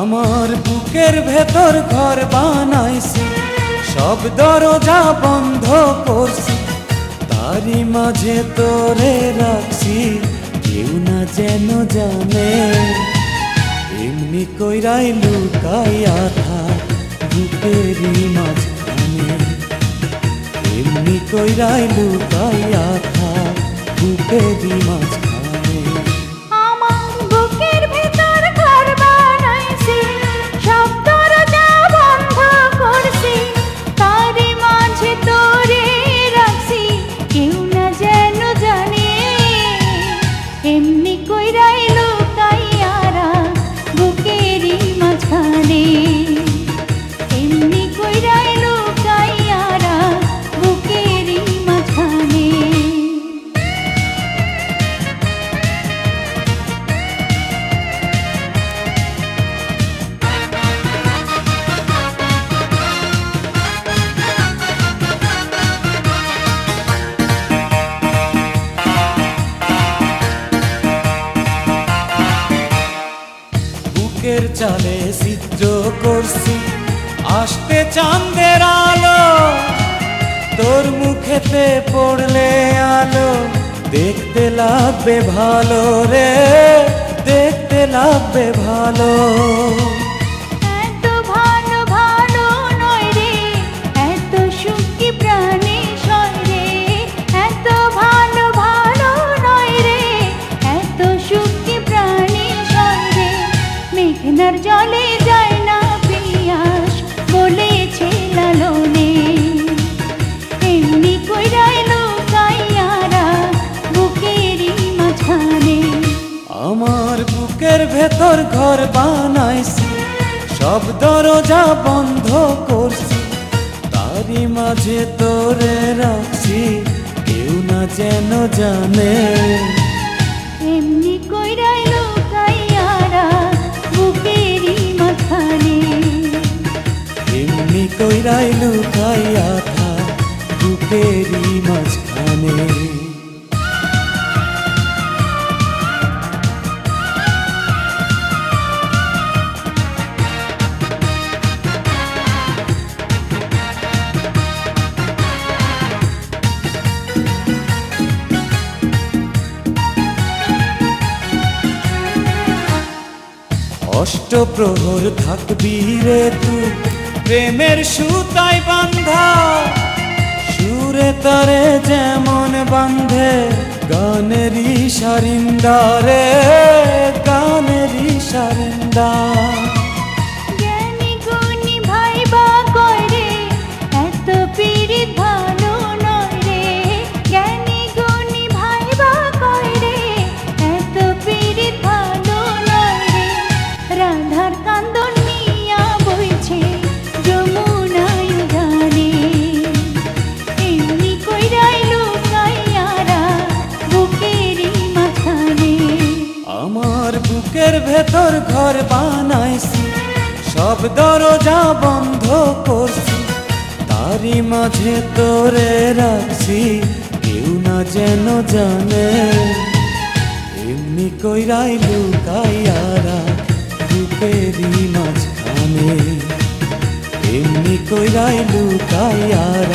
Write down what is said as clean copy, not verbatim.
আমার বুকের ভেতর ঘর বানাইছি, সব দরজা বন্ধ করছি, তারই মাঝে তোরে রাখছি, কেউ না যেন জানে। এমনি কইরাই লুকাইয়া থাক বুকেরই মাঝখানে, এমনি কইরাই লুকাইয়া থাক বুকেরই মাঝখানে। বুকের চালে চিত্র করছি, আসতে চাঁদের আলো, তোর মুখেতে পড়লে আলো, দেখতে লাগবে ভালো রে, দেখতে লাগবে ভালো। জলে যায় না পিয়াস বলেছে লালনে, এমনি কইরাই লুকাইয়ারা বুকেরই মাঝখানে। আমার বুকের ভেতর ঘর বানাইছি, সব দরজা বন্ধ করছি, তারই মাঝে তোরে রাখছি, কেউ না যেন জানে। এমনি কইরাই লুকাইয়ারা বুকেরই মাঝখানে, এমনি কইরাই লুকাইয়া থাক বুকেরই মাঝখানে। অষ্টপ্রহর থাকবি রে তুই প্রেমের সুতায় বান্ধা, সুরে তারে যেমন বান্ধে গানেরই সারিন্দা রে, গানেরই সারিন্দা। জ্ঞানী গুণী ভাইবা কয় রে, এত পীড়িত ভালো নয় রে, জ্ঞানী গুণী ভাইবা কয় রে, এত পীড়িত ভালো নয় রে। রাধার কান্দন নিয়া বইছে যমুনায় গানে, এমনি কইরাই লুকাইয়ারা বুকেরই মাঝখানে। আমার বুকের ভেতর ঘর বানাইছি, সব দরজা বন্ধ করছি, তারই মাঝে তোরে রাখছি, কেউ না যেন জানে। এমনি কইরাই লুকাইয়ারা বুকেরই মাঝখানে, এমনি কইরাই লুকাইয়ারা